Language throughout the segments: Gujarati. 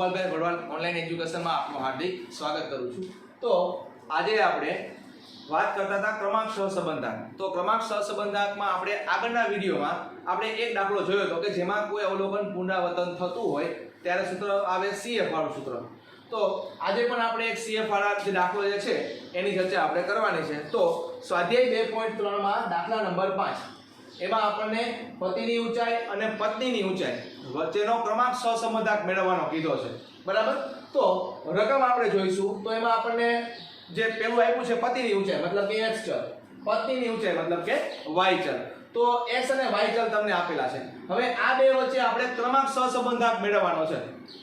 ગોપાલભાઈ ભડવાલ ઓનલાઈન એજ્યુકેશનમાં આપનું હાર્દિક સ્વાગત કરું છું। તો આજે આપણે વાત કરતા હતા ક્રમાંક સહસંબંધાંક। તો ક્રમાંક સહસંબંધાંકમાં આપણે આગળના વિડીયોમાં આપણે એક દાખલો જોયો હતો કે જેમાં કોઈ અવલોકન પુનરાવર્તન થતું હોય ત્યારે સૂત્ર આવે CF વાળું સૂત્ર। તો આજે પણ આપણે એક CF વાળા જે દાખલો જે છે એની ચર્ચા આપણે કરવાની છે। તો સ્વાધ્યાય 2.3 માં દાખલા નંબર 5 એમાં આપણને પતિની ઊંચાઈ અને પત્નીની ઊંચાઈ વચ્ચેનો ક્રમાંક સહસંબંધાંક મેળવવાનો કીધો છે, બરાબર। તો રકમ આપણે જોઈશું તો એમાં આપણને જે પેલું આપ્યું છે પતિની ઊંચાઈ મતલબ કે x ચલ, પત્નીની ઊંચાઈ મતલબ કે y ચલ। તો x અને y ચલ તમને આપેલા છે। હવે આ બે વચ્ચે આપણે ક્રમાંક સહસંબંધાંક મેળવવાનો છે।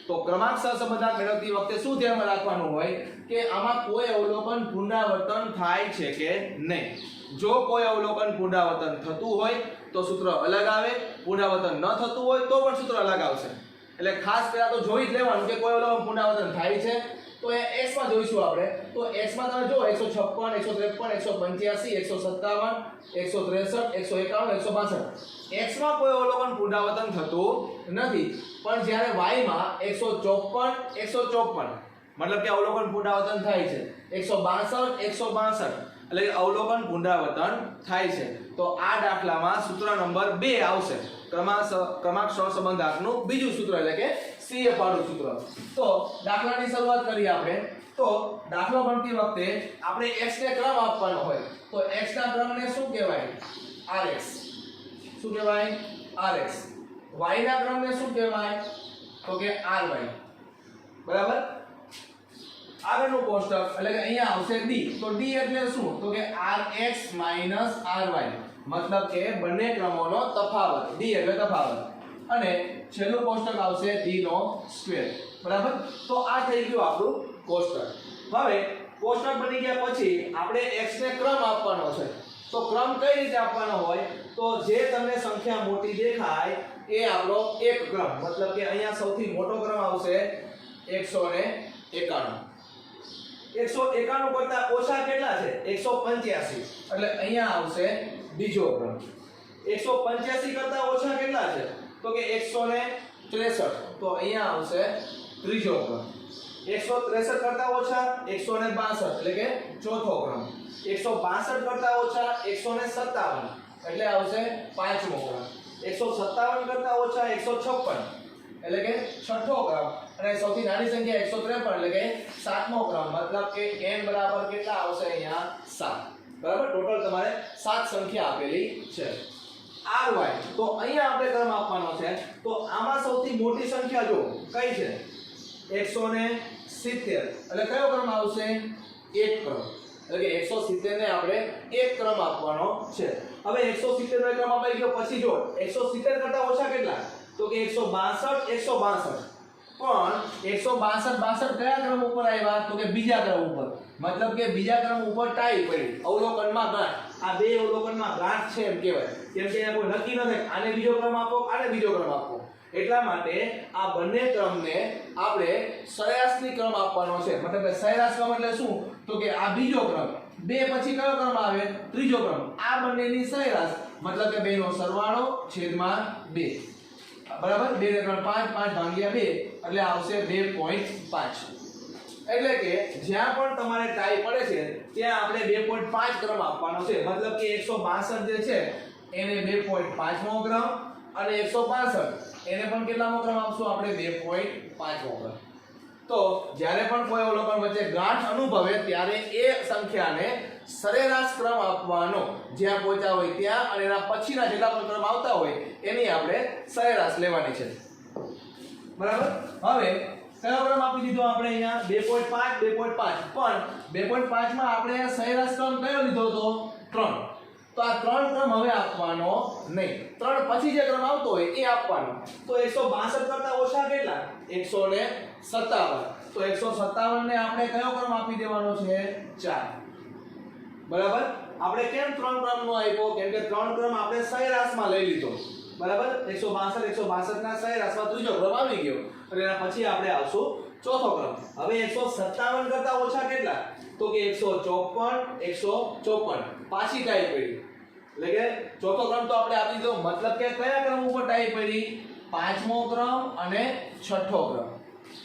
તો ક્રમાંક સહસંબંધાંક મેળવતી વખતે શું ધ્યાનમાં રાખવાનું હોય કે આમાં કોઈ અવલોકન પુનરાવર્તન થાય છે કે નહીં। જો કોઈ અવલોકન પુનરાવર્તન થતું હોય તો સૂત્ર અલગ આવે, પુનરાવર્તન ન થતું હોય તો પણ સૂત્ર અલગ આવશે। એટલે ખાસ પહેલા તો જોઈ જ લેવાનું કે કોઈ અવલોકન પુનરાવર્તન થાય છે તો એ x માં જોઈશું આપણે। તો x માં તમે જો 156 153 185 157 163 151 162 x માં કોઈ અવલોકન પુનરાવર્તન થતું નથી, પણ જ્યારે y માં 154 મતલબ કે અવલોકન પુનરાવર્તન થાય છે, 162 એટલે કે અવલોકન પુનરાવર્તન થાય છે। તો આ દાખલામાં સૂત્ર નંબર 2 આવશે, ક્રમાંક સહસંબંધાંકનું બીજું સૂત્ર એટલે કે CF વાળું સૂત્ર। તો દાખલાની શરૂઆત કરીએ આપણે। તો દાખલો ગણતી વખતે આપણે x ને ક્રમ આપવાનો હોય તો x ના ક્રમને શું કહેવાય? rx। શું કહેવાય? rx। y ના ક્રમને શું કહેવાય? તો કે ry, બરાબર। આગળનું કોષ્ટક એટલે કે અહીંયા આવશે d। તો d એટલે શું? તો કે rx ry મતલબ કે બંને ક્રમોનો તફાવત, d એટલે તફાવત। અને છેલ્લું કોષ્ટક આવશે d નો સ્ક્વેર, બરાબર। તો આ થઈ ગયું આપણું કોષ્ટક। હવે કોષ્ટક બની ગયા પછી આપણે x ને ક્રમ આપવાનો છે। તો ક્રમ કઈ રીતે આપવાનો હોય? તો જે તમને સંખ્યા મોટી દેખાય એ આપણો એક ક્રમ, મતલબ કે અહીંયા સૌથી મોટો ક્રમ આવશે 191। 191 કરતા ઓછા કેટલા છે? 185, એટલે અહીંયા આવશે બીજો ક્રમ। 185 કરતા ઓછા કેટલા છે? તો કે 163, તો અહીંયા આવશે ત્રીજો ક્રમ। 163 કરતા ઓછા 162 એટલે કે ચોથો ક્રમ। 162 કરતા ઓછા 157 એટલે આવશે પાંચમો ક્રમ। 157 કરતા ઓછા 156 એટલે કે છઠ્ઠો ક્રમ। અને સૌથી નાની સંખ્યા 153 એટલે કે સાતમો ક્રમ, મતલબ કે n બરાબર કેટલા આવશે? અહીંયા 7, બરાબર। ટોટલ તમારે 7 સંખ્યા આપેલી છે। ry તો અહીંયા આપણે ક્રમ આપવાનો છે। તો આમાં સૌથી મોટી સંખ્યા જો કઈ છે? 170, એટલે કયો ક્રમ આવશે? એક ક્રમ, એટલે કે 170 ને આપણે એક ક્રમ આપવાનો છે। હવે 170 નો ક્રમ અપાઈ ગયો પછી જો 170 કરતા ઓછા કેટલા? તો કે 162 પણ 162 કયા ક્રમ ઉપર આવ્યા? તો કે બીજા ક્રમ ઉપર, મતલબ કે બીજા ક્રમ ઉપર ટાઈ પડી, અવલોકનમાં ગાંઠ। આ બે અવલોકનમાં ગાંઠ છે એમ કહેવાય, કેમ કે અહીંયા કોઈ નક્કી ન થાય આને બીજો ક્રમ આપો આને બીજો ક્રમ આપો। એટલા માટે આ બંને ક્રમને આપણે સરેરાશની ક્રમ આપવાનો છે। મતલબ કે સરેરાશ ક્રમ એટલે શું? તો કે આ બીજો ક્રમ, બે પછી કયો ક્રમ આવે? ત્રીજો ક્રમ। આ બંનેની સરેરાશ મતલબ કે બેનો સરવાળો છેદમાં 2, બરાબર। 2 ને 3 5, 5 ભાગ્યા 2 એટલે આવશે 2.5। એટલે કે જ્યાં પણ તમારે ટાઈ પડે છે ત્યાં આપણે 2.5 ક્રમ આપવાનો છે। મતલબ કે 162 જે છે એને 2.5મો ક્રમ અને 165 એને પણ કેટલામો ક્રમ આપશું આપણે? 2.5મો ક્રમ। તો જ્યારે પણ કોઈ અવલોકન વચ્ચે ગાંઠ અનુભવે ત્યારે એ સંખ્યાને સરેરાશ ક્રમ આપવાનો, જ્યાં પહોંચ્યા હોય ત્યાં, અને એના પછીના જેટલા પણ ક્રમ આવતા હોય એની આપણે સરેરાશ લેવાની છે, બરાબર। હવે કયો ક્રમ આપી દીધો આપણે અહીંયા? 2.5 પણ 2.5 માં આપણે સરેરાશ ક્રમ કયો લીધો હતો? 3। તો આ 3 ક્રમ હવે આપવાનો નહીં, 3 પછી જે ક્રમ આવતો હોય એ આપવાનો। તો 162 કરતા ઓછા કેટલા? 157, તો 157 ને આપણે કયો ક્રમ આપી દેવાનો છે? 4, બરાબર। આપણે કેમ 3 ક્રમ નો આપ્યો? કેમ કે 3 ક્રમ આપણે સરેરાશમાં લઈ લીધો, બરાબર। 162 ના સરેરાશમાં ત્રીજો ક્રમ આવી ગયો અને એના પછી આપણે આવશું ચોથો ક્રમ। હવે 157 કરતા ઓછા કેટલા? તો કે 154 પાછી ટાઈ પડી, એટલે કે ચોથો ક્રમ તો આપણે આપી દીધો, મતલબ કે કયા ક્રમ ઉપર ટાઈ પડી? પાંચમો ક્રમ અને છઠ્ઠો ક્રમ।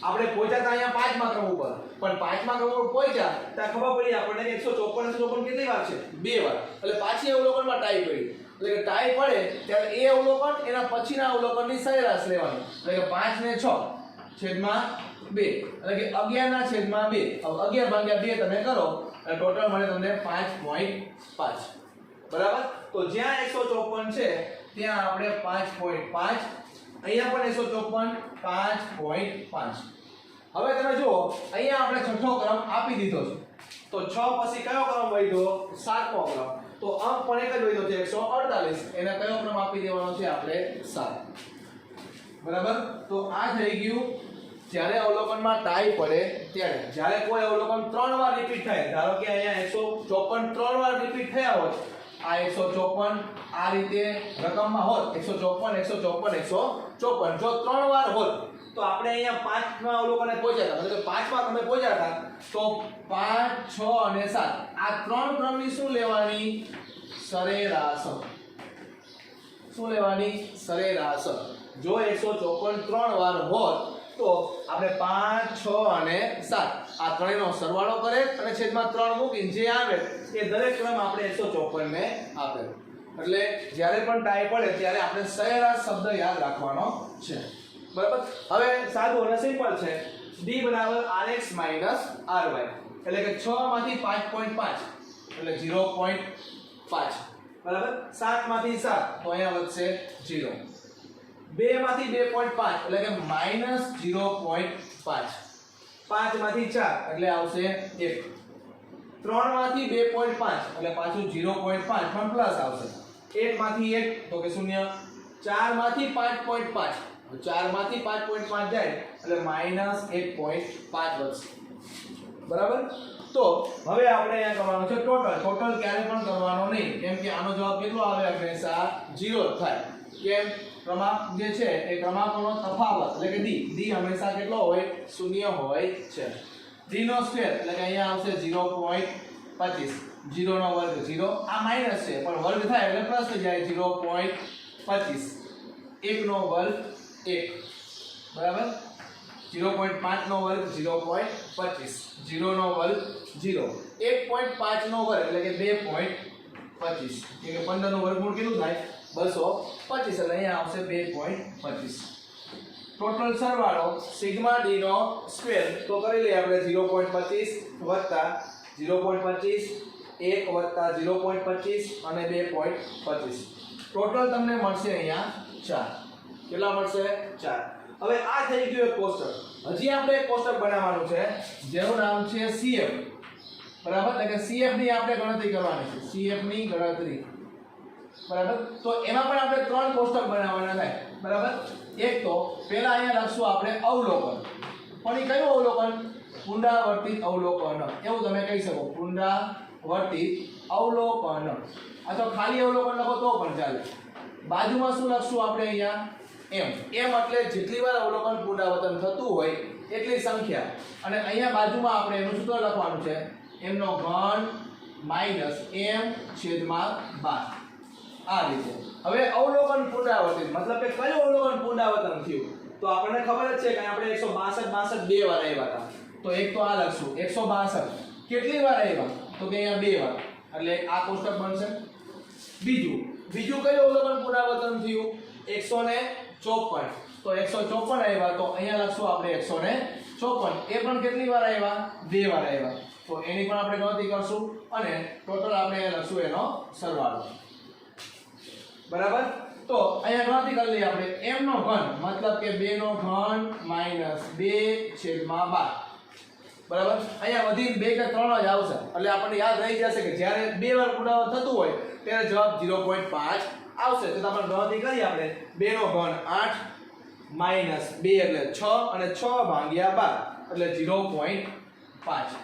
આપણે પહોંચ્યા હતા અહીંયા પાંચમા ક્રમ ઉપર, પણ પાંચમા ક્રમ ઉપર પહોંચ્યા ત્યાં ખબર પડી આપણને કે 154 કેટલી વાર છે? 2 વાર. એટલે પાછી અવલોકનમાં ટાઈ પડી. એટલે કે ટાઈ પડે ત્યારે એ અવલોકન એના પછીના અવલોકનની સરેરાશ લેવાની. એટલે કે 5 ને 6 છેદમાં 2, એટલે કે 11 ના છેદમાં 2. હવે 11 ભાગ્યા 2 તમે કરો એટલે ટોટલ મળે તમને 5.5. બરાબર? તો જ્યાં 154 છે ત્યાં આપણે 5.5, અહીંયા પણ 154 5.5. હવે તમે જુઓ અહીંયા આપણે છઠ્ઠો ક્રમ આપી દીધો છે, તો 6 પછી કયો ક્રમ વધ્યો? 7મો ક્રમ. તો અંક પણ એક જ વધ્યો છે 148, એને કયો ક્રમ આપી દેવાનો છે આપણે? 7. બરાબર? તો આ થઈ ગયું જ્યારે અવલોકનમાં ટાઈ પડે ત્યારે. જ્યારે કોઈ અવલોકન 3 વાર રિપીટ થાય, ધારો કે અહીંયા 154 3 વાર રિપીટ થયા હોય, આ 154 આ રીતે રકમમાં હોત 154 154 જો 3 વાર હોત તો આપણે અહીંયા 5મા અવલોકને પહોંચ્યા હતા, એટલે કે 5મા ક્રમે પહોંચ્યા હતા તો 5 6 અને 7 આ ત્રણ ક્રમની શું લેવાની? સરેરાશ. શું લેવાની? સરેરાશ. જો 154 3 વાર હોત તો આપણે 5 6 અને 7 આ ત્રણેયનો સરવાળો કરે અને છેદમાં 3 મૂકીને જે આવે એ દરેક ક્રમ આપણે 154 ને આપે. એટલે જ્યારે પણ ટાઈ પડે ત્યારે આપણે સરેરાશ શબ્દ યાદ રાખવાનો છે. બરાબર? હવે સાદું અને સિમ્પલ છે. d rx ry, એટલે કે 6 માંથી 5.5 એટલે 0.5. બરાબર? 7 માંથી 7 તો અહીંયા વધશે 0. 2 માંથી 2.5 એટલે કે -0.5. 5 માંથી 4 એટલે આવશે 1. 3 માંથી 2.5 એટલે પાછું 0.5 પણ પ્લસ આવશે. 1 માંથી 1 તો કે 0. 4 માંથી 5.5 4 માંથી 5.5 જાય એટલે -1.5 વધશે. બરાબર? તો હવે આપણે અહીંયા કરવાનું છે ટોટલ ક્યારે પણ કરવાનો નહીં, કેમ કે આનો જવાબ કેટલો આવે? હંમેશા 0 જ થાય. કેમ? ક્રમાંક જે છે એ ક્રમાંકોનો તફાવત એટલે કે d હંમેશા કેટલો હોય? 0 હોય છે. d નો સ્ક્વેર એટલે કે અહીંયા આવશે 0.25. 0 નો વર્ગ 0, આ માઈનસ છે પણ વર્ગ થાય એટલે પ્લસ થઈ જાય 0.25. 1 નો વર્ગ 1. બરાબર? 0.5 નો વર્ગ 0.25. 0 નો વર્ગ 0. 1.5 નો વર્ગ એટલે કે 2.25. કે 15 નું વર્ગમૂળ કેટલું થાય? 225. એટલે અહીંયા આવશે 2.25. ટોટલ સરવાળો સિગ્મા d નો સ્ક્વેર તો કરી લઈએ આપણે 0.25 વત્તા 0.25 1 વત્તા 0.25 અને 2.25. ટોટલ તમને મળશે અહીંયા 4. કેટલા મળશે? 4. હવે આ થઈ ગયું એક કોષ્ટક. હજી આપણે એક કોષ્ટક બનાવવાનું છે જેનું નામ છે CF. બરાબર? એટલે કે CF ની આપણે ગણતરી કરવાની છે. CF ની ગણતરી. બરાબર? તો એમાં પણ આપણે 3 કોષ્ટક બનાવવાના થાય. બરાબર? એક તો પહેલા અહીંયા લખશું આપણે અવલોકન. પણ એ કયું અવલોકન? પુનરાવર્તિત અવલોકન. એવું તમે કહી શકો, પુનરાવર્તિત અવલોકન. અથવા ખાલી અવલોકન લખો તો પણ ચાલે. બાજુમાં શું લખશું આપણે અહીંયા? m એટલે જેટલી વાર અવલોકન પુનરાવર્તન થતું હોય એટલી સંખ્યા. અને અહીંયા બાજુમાં આપણે એનું સૂત્ર લખવાનું છે m નો ઘન માઈનસ m છેદમાં 12. આ રીતે. હવે અવલોકન પુનરાવર્તિત મતલબ કે કયું અવલોકન પુનરાવર્તન થયું? તો આપણને ખબર જ છે કે આપણે 162 બે વાર આવ્યા હતા. તો એક તો આ લખશું 162 કેટલી વાર આવ્યા? તો કે અહીંયા 2 વાર. એટલે આ કોષ્ટક બનશે. બીજું કયું અવલોકન પુનરાવર્તન થયું? 154. તો 154 આવ્યા તો અહીંયા લખશું આપણે 154. એ પણ કેટલી વાર આવ્યા? 2 વાર આવ્યા. તો એની પણ આપણે ગણતરી કરશું અને ટોટલ આપણે અહીંયા લખશું એનો સરવાળો. બરાબર? તો અહીંયા ગણતરી કરી લઈએ આપણે m નો ઘન મતલબ કે 2 નો ઘન માઈનસ 2 છેદમાં 12. બરાબર? અહીંયા વધીને 2 કે 3 જ આવશે. એટલે આપણને યાદ રહી જશે કે જ્યારે 2 વાર પુનરાવર્તન થતું હોય ત્યારે જવાબ 0.5 આવશે. તો આપણે ગણતરી કરીએ આપણે 2 નો ઘન 8 માઈનસ 2 એટલે 6 અને 6 ભાગ્યા 12 એટલે 0.5.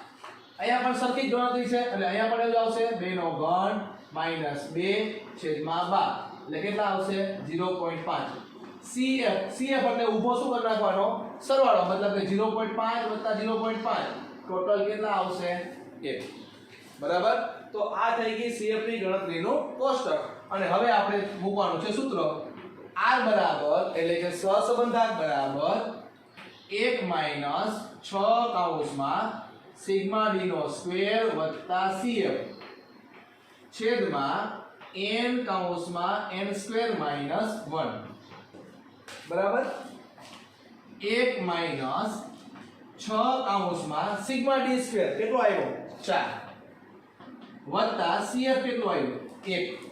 અહીંયા પણ સરખી જ ગણતરી છે એટલે અહીંયા પણ એવું આવશે 2 નો ઘન માઈનસ 2 છેદમાં 12 એટલે કેટલા આવશે? 0.5. CF એટલે ઊભો શું કરી નાખવાનો? સરવાળો મતલબ કે 0.5 વત્તા 0.5 ટોટલ કેટલા આવશે? 1. બરાબર? તો આ થઈ ગઈ CF ની ગણતરીનું કોષ્ટક. અને હવે આપણે મૂકવાનું છે સૂત્ર R બરાબર એટલે કે સહસંબંધાંક બરાબર 1 માઈનસ 6 કૌંસમાં સિગ્મા ડી નો સ્ક્વેર વત્તા cf છેદમાં n કૌંસમાં n સ્ક્વેર માઈનસ 1 બરાબર 1 માઈનસ 6 કૌંસમાં સિગ્મા ડી સ્ક્વેર કેટલો આવ્યો 4 વત્તા cf કેટલો આવ્યો 1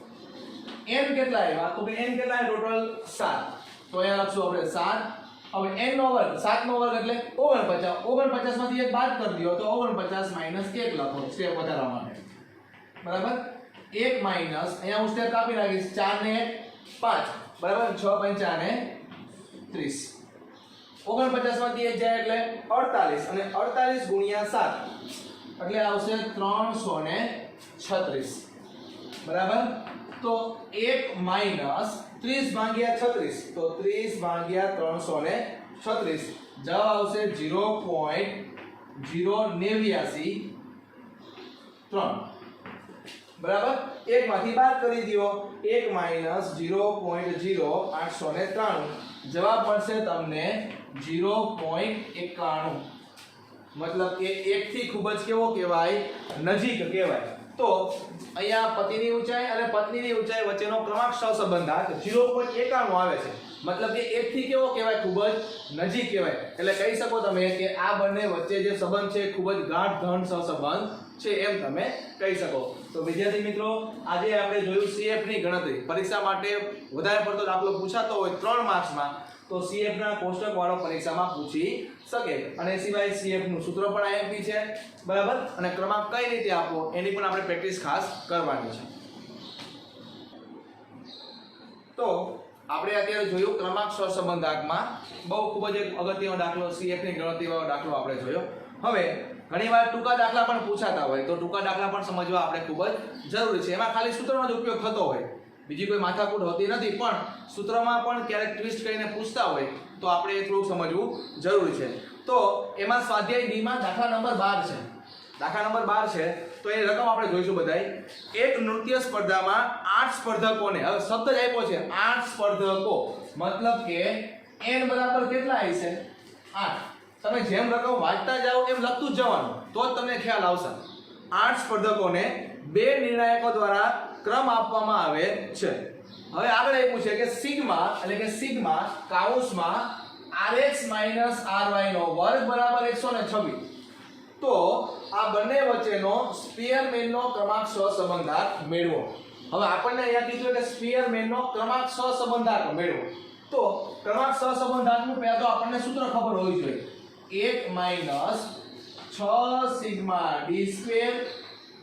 n કેટલા આવ્યા તો કે n કેટલા ટોટલ 7 તો અહીંયા લખશું આપણે 7 હવે n નો વર્ગ 7 નો વર્ગ એટલે 49 49 માંથી 1 બાદ કરી દો તો 49 માઈનસ 1 લખો સ્ટેપ વધારવા માટે બરાબર 1 માઈનસ અહીંયા હું સ્ટેપ કાપી નાખીશ 4 ને 5 બરાબર 6 5 ને 30 49 માંથી 1 જાય એટલે 48 અને 48 ગુણ્યા 7 એટલે આવશે 336 બરાબર તો 1 માઈનસ 30 ભાગ્યા 36 તો 30 ભાગ્યા 336 જવાબ આવશે 0.089 3 બરાબર એક માંથી બાદ કરી દો 1 માઈનસ 0.0893 જવાબ મળશે તમને 0.91 મતલબ કે 1 થી ખૂબ જ કેવો કહેવાય નજીક કહેવાય તો અહીંયા પતિની ઊંચાઈ અને પત્નીની ઊંચાઈ વચ્ચેનો ક્રમાંક સહસંબંધાંક 0.91 આવે છે મતલબ કે 1 થી કેવો કહેવાય ખૂબ જ નજીક કહેવાય એટલે કહી શકો તમે કે આ બંને વચ્ચે જે સંબંધ છે ખૂબ જ ગાઢ ઘન સહસંબંધ છે એમ તમે કહી શકો તો વિદ્યાર્થી મિત્રો આજે આપણે જોયું CF ની ગણતરી પરીક્ષા માટે વધારે પડતો દાખલો પૂછાતો હોય 3 માર્ક્સમાં તો CF ના કોષ્ટક વાળો પરીક્ષામાં પૂછી શકે અને સિવાય CF નું સૂત્ર પણ IMP છે બરાબર અને ક્રમાંક કઈ રીતે આપવો એની પણ આપણે પ્રેક્ટિસ ખાસ કરવાની છે તો આપણે અત્યારે જોયું ક્રમાંક સહસંબંધાંકમાં બહુ ખૂબ જ એક અગત્યનો દાખલો CF ની ગણતરી વાળો દાખલો આપણે જોયો હવે ઘણીવાર ટૂંકા દાખલા પણ પૂછાતા હોય તો ટૂંકા દાખલા પણ સમજવા આપણે ખૂબ જ જરૂરી છે એમાં ખાલી સૂત્રનો જ ઉપયોગ થતો હોય બીજી કોઈ માથાકૂટ હોતી નથી પણ સૂત્રમાં પણ ક્યારેક ટ્વિસ્ટ કરીને પૂછતા હોય તો આપણે એ થોડું સમજવું જરૂરી છે તો એમાં સ્વાધ્યાય ડી માં દાખલા નંબર 12 છે દાખલા નંબર 12 છે તો એ રકમ આપણે જોઈશું બધાય એક નૃત્ય સ્પર્ધામાં 8 સ્પર્ધકોને હવે શબ્દ જ આપ્યો છે 8 સ્પર્ધકો મતલબ કે n બરાબર કેટલા હશે 8 તમે જેમ રકમ વાંચતા જાઓ એમ લખતું જ જવાનું તો જ તમને ખ્યાલ આવશે 8 સ્પર્ધકોને બે નિર્ણાયકો દ્વારા ક્રમ આપવામાં આવે છે હવે આગળ આપ્યું છે કે સિગ્મા એટલે કે સિગ્મા કૌંસમાં rx ry નો વર્ગ બરાબર 126 તો આ બંને વચ્ચેનો સ્પીયરમેનનો ક્રમાંક સહસંબંધાંક મેળવો હવે આપણને અહીંયા કીધું કે સ્પીયરમેનનો ક્રમાંક સહસંબંધાંક મેળવો તો ક્રમાંક સહસંબંધાંકનું પહેલા તો આપણને સૂત્ર ખબર હોવી જોઈએ 1 માઈનસ 6 સિગ્મા ડી સ્ક્વેર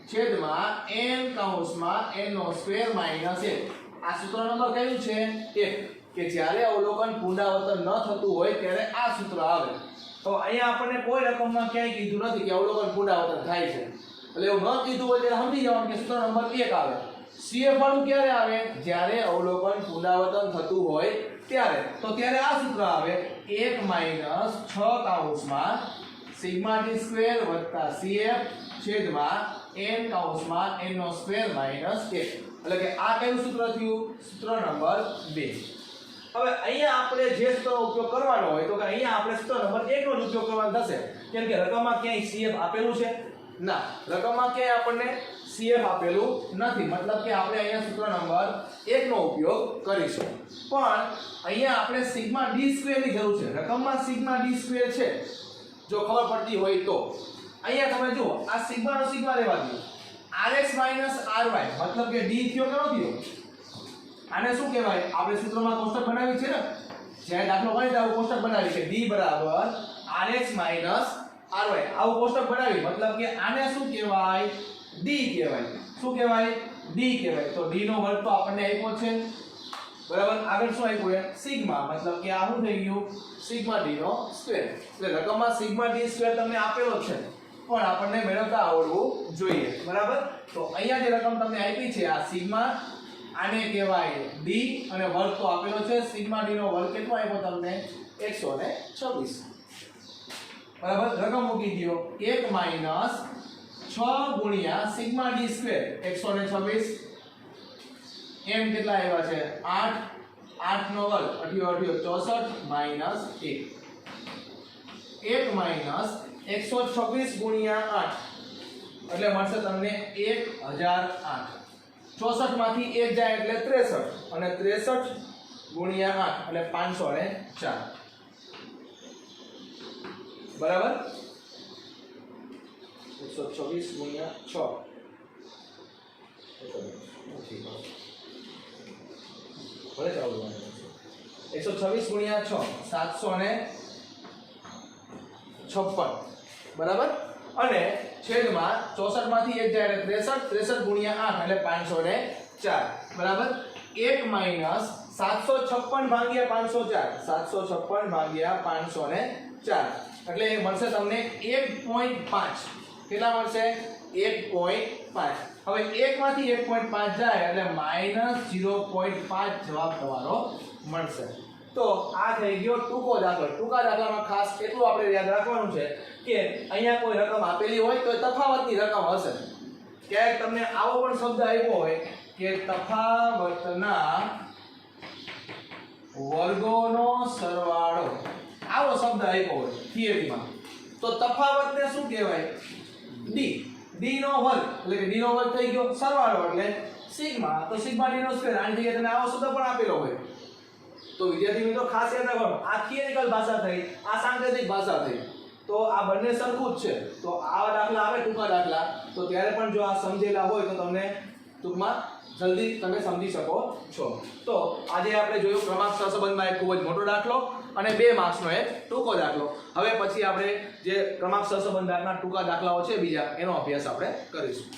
છેદમાં n કૌંસમાં n નો સ્ક્વેર માઈનસ 1 આ સૂત્ર નંબર કયું છે 1 કે જ્યારે અવલોકન પુનરાવર્તન ન થતું હોય ત્યારે આ સૂત્ર આવે તો અહીંયા આપણને કોઈ રકમમાં ક્યાંય કીધું નથી કે અવલોકન પુનરાવર્તન થાય છે એટલે એવું ન કીધું હોય ત્યારે સમજી જવાનું કે સૂત્ર નંબર 1 આવે CF વાળું ક્યારે આવે જ્યારે અવલોકન પુનરાવર્તન થતું હોય ત્યારે તો ત્યારે આ સૂત્ર આવે 1 માઈનસ 6 કૌંસમાં સિગ્મા ડી સ્ક્વેર વત્તા CF છેદમાં n કૌંસમાં n નો સ્ક્વેર માઈનસ 1 એટલે કે આ કયું સૂત્ર થયું સૂત્ર નંબર 2 હવે અહીંયા આપણે જે સૂત્રનો ઉપયોગ કરવાનો હોય તો કે અહીંયા આપણે સૂત્ર નંબર 1 નો જ ઉપયોગ કરવાનો થશે કેમ કે રકમમાં ક્યાંય CF આપેલું છે ના રકમમાં ક્યાંય આપણને CF આપેલું નથી મતલબ કે આપણે અહીંયા સૂત્ર નંબર 1 નો ઉપયોગ કરીશું પણ અહીંયા આપણે સિગ્મા ડી સ્ક્વેર ની જરૂર છે રકમમાં સિગ્મા ડી સ્ક્વેર છે જો ખબર પડતી હોય તો અહીંયા તમે જુઓ આ સિગ્મા નો સિગ્મા લેવા દો rx ry મતલબ કે d થયો કેનો થયો આને શું કહેવાય આપણે સૂત્રમાં કોષ્ટક બનાવી છે ને જ્યારે દાખલો ગણિત આવું કોષ્ટક બનાવી છે d બરાબર rx ry આવું કોષ્ટક બનાવી મતલબ કે આને શું કહેવાય d કહેવાય શું કહેવાય d કહેવાય તો d નો વર્ગ તો આપણને આપ્યો છે બરાબર આગળ શું આપ્યું છે સિગ્મા મતલબ કે આ શું થઈ ગયું સિગ્મા d નો સ્ક્વેર એટલે રકમમાં સિગ્મા d સ્ક્વેર તમને આપેલો છે પણ આપણને મેળવતા આવડવું જોઈએ બરાબર તો અહીંયા જે રકમ તમને આપી છે આ સિગ્મા આને કહેવાય d અને વર્ગ તો આપેલો છે સિગ્મા d નો વર્ગ કેટલો આપ્યો તમને 126 બરાબર રકમ મૂકી દો 1 માઈનસ 6 ગુણ્યા સિગ્મા d સ્ક્વેર 126 m કેટલા આવ્યા છે 8 8 નો વર્ગ 8 64 માઈનસ 1 1 માઈનસ 126 ગુણ્યા 8 એટલે મળશે તમને 1008. 64 માંથી 1 જાય એટલે 63 અને 63 ગુણ્યા 8 એટલે 504. બરાબર 126 ગુણ્યા 6 ભલે ચાલુ 126 ગુણ્યા 6 756 બરાબર અને છેદમાં 64 માંથી 1 જાય એટલે 63 63 ગુણ્યા 8 એટલે 504 બરાબર 1 માઈનસ 756 ભાગ્યા 504 756 ભાગ્યા 504 એટલે એ મળશે તમને 1.5 કેટલા મળશે 1.5 હવે 1 માંથી 1.5 જાય એટલે -0.5 જવાબ તમારો મળશે. તો આ થઈ ગયો ટૂંકો દાખલો. ટૂંકા દાખલામાં ખાસ એટલું આપણે યાદ રાખવાનું છે કે અહીંયા કોઈ રકમ આપેલી હોય તો તફાવતની રકમ હશે. ક્યારેક તમને આવો પણ શબ્દ આપ્યો હોય કે તફાવતના વર્ગોનો સરવાળો, આવો શબ્દ આપ્યો હોય થિયરીમાં, તો તફાવતને શું કહેવાય? ડી. ડી નો વર્ગ એટલે કે ડી નો વર્ગ થઈ ગયો સરવાળો એટલે સિગ્મા, તો સિગ્મા ડી નો સ્ક્વેર. આની જગ્યાએ તમને આવો શબ્દ પણ આપેલો હોય તો વિદ્યાર્થી મિત્રો ખાસ યાદ રાખવાનું, આ થિયરિકલ ભાષા થઈ, આ સાંકેતિક ભાષા થઈ, તો આ બંને સરખું જ છે. તો આવા દાખલા આવે ટૂંકા દાખલા તો ત્યારે પણ જો આ સમજેલા હોય તો તમને ટૂંકમાં જલ્દી તમે સમજી શકો છો. તો આજે આપણે જોયું ક્રમાંક સહસંબંધમાં એક ખૂબ જ મોટો દાખલો અને 2 માર્ક્સનો એક ટૂંકો દાખલો. હવે પછી આપણે જે ક્રમાંક સહસંબંધના ટૂંકા દાખલાઓ છે બીજા એનો અભ્યાસ આપણે કરીશું.